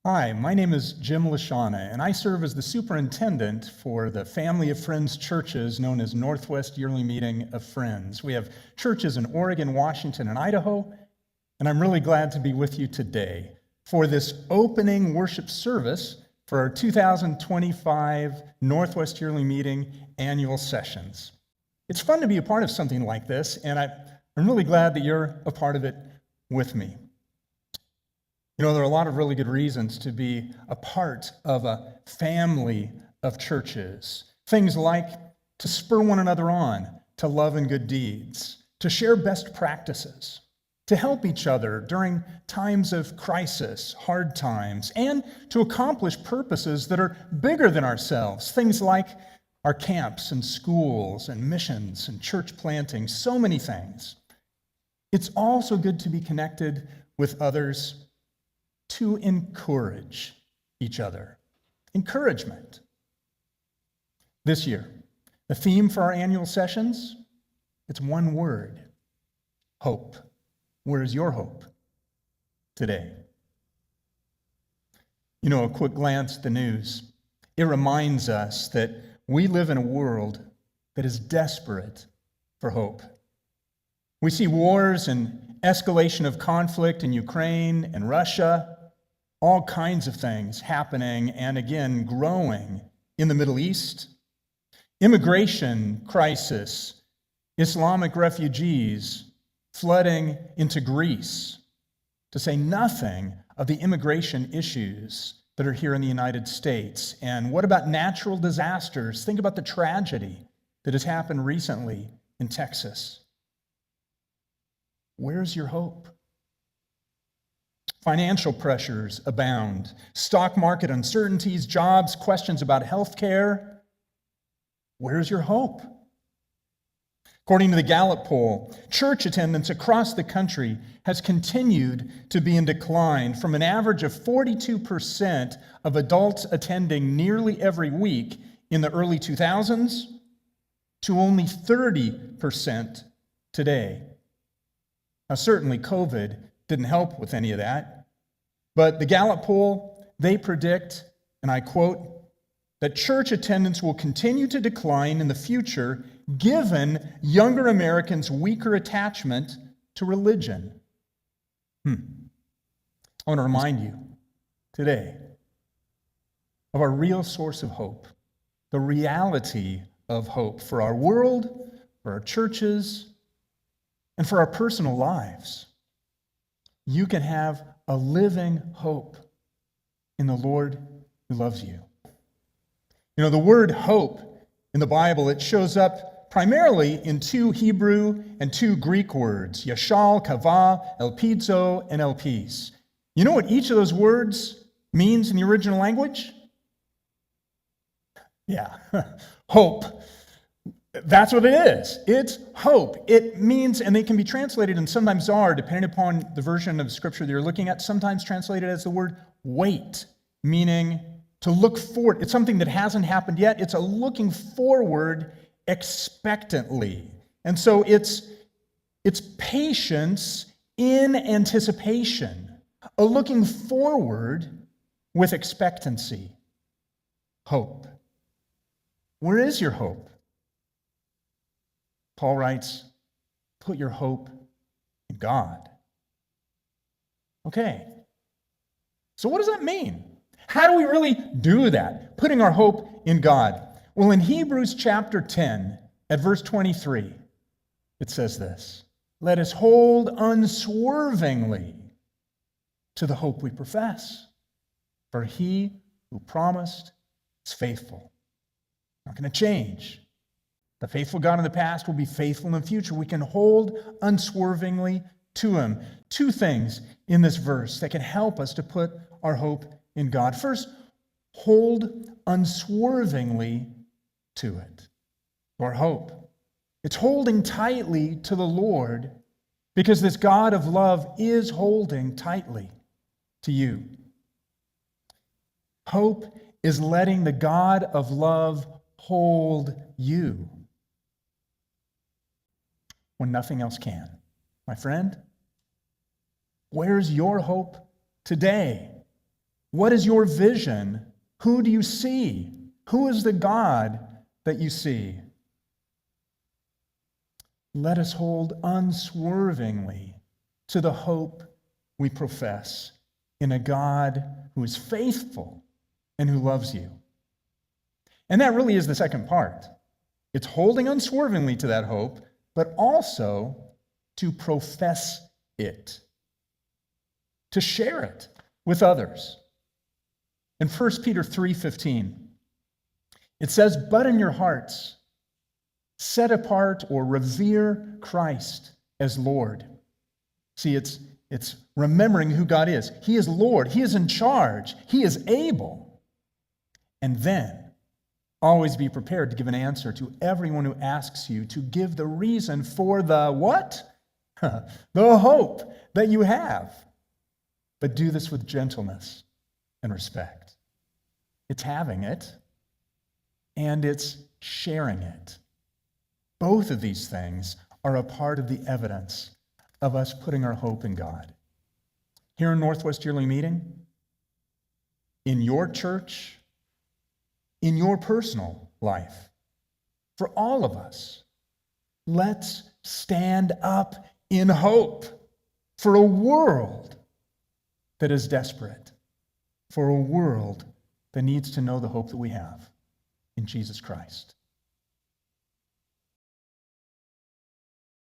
Hi, my name is Jim Le Shana, and I serve as the superintendent for the Family of Friends churches known as Northwest Yearly Meeting of Friends. We have churches in Oregon, Washington, and Idaho, and I'm really glad to be with you today for this opening worship service for our 2025 Northwest Yearly Meeting annual sessions. It's fun to be a part of something like this, and I'm really glad that you're a part of it with me. You know, there are a lot of really good reasons to be a part of a family of churches. Things like to spur one another on to love and good deeds, to share best practices, to help each other during times of crisis, hard times, and to accomplish purposes that are bigger than ourselves. Things like our camps and schools and missions and church planting, so many things. It's also good to be connected with others to encourage each other. Encouragement. This year, the theme for our annual sessions, it's one word: hope. Where is your hope today? You know, a quick glance at the news, it reminds us that we live in a world that is desperate for hope. We see wars and escalation of conflict in Ukraine and Russia, all kinds of things happening and again growing in the Middle East. Immigration crisis, Islamic refugees flooding into Greece, to say nothing of the immigration issues that are here in the United States. And what about natural disasters? Think about the tragedy that has happened recently in Texas. Where's your hope? Financial pressures abound, stock market uncertainties, jobs, questions about health care. Where's your hope? According to the Gallup poll, church attendance across the country has continued to be in decline from an average of 42% of adults attending nearly every week in the early 2000s to only 30% today. Now, certainly COVID didn't help with any of that. But the Gallup poll, they predict, and I quote, that church attendance will continue to decline in the future given younger Americans' weaker attachment to religion. I want to remind you today of our real source of hope, the reality of hope for our world, for our churches, and for our personal lives. You can have a living hope in the Lord who loves you. You know, the word hope in the Bible, it shows up primarily in two Hebrew and two Greek words, yashal, kavah, elpizo, and elpis. You know what each of those words means in the original language? Yeah, hope. That's what it is. It's hope. It means, and they can be translated and sometimes are, depending upon the version of Scripture that you're looking at, sometimes translated as the word wait, meaning to look forward. It's something that hasn't happened yet. It's a looking forward expectantly. And so it's patience in anticipation, a looking forward with expectancy. Hope. Where is your hope? Paul writes, put your hope in God. Okay, so what does that mean? How do we really do that, putting our hope in God? Well, in Hebrews chapter 10, at verse 23, it says this: let us hold unswervingly to the hope we profess, for he who promised is faithful. Not going to change. The faithful God in the past will be faithful in the future. We can hold unswervingly to him. Two things in this verse that can help us to put our hope in God. First, hold unswervingly to it. Our hope. It's holding tightly to the Lord because this God of love is holding tightly to you. Hope is letting the God of love hold you when nothing else can. My friend, where's your hope today? What is your vision? Who do you see? Who is the God that you see? Let us hold unswervingly to the hope we profess in a God who is faithful and who loves you. And that really is the second part. It's holding unswervingly to that hope, but also to profess it, to share it with others. In 1 Peter 3:15, it says, "But in your hearts, set apart or revere Christ as Lord." See, it's remembering who God is. He is Lord. He is in charge. He is able. And then always be prepared to give an answer to everyone who asks you to give the reason for the what? The hope that you have. But do this with gentleness and respect. It's having it, and it's sharing it. Both of these things are a part of the evidence of us putting our hope in God. Here in Northwest Yearly Meeting, in your church, in your personal life, for all of us, let's stand up in hope for a world that is desperate, for a world that needs to know the hope that we have in Jesus Christ.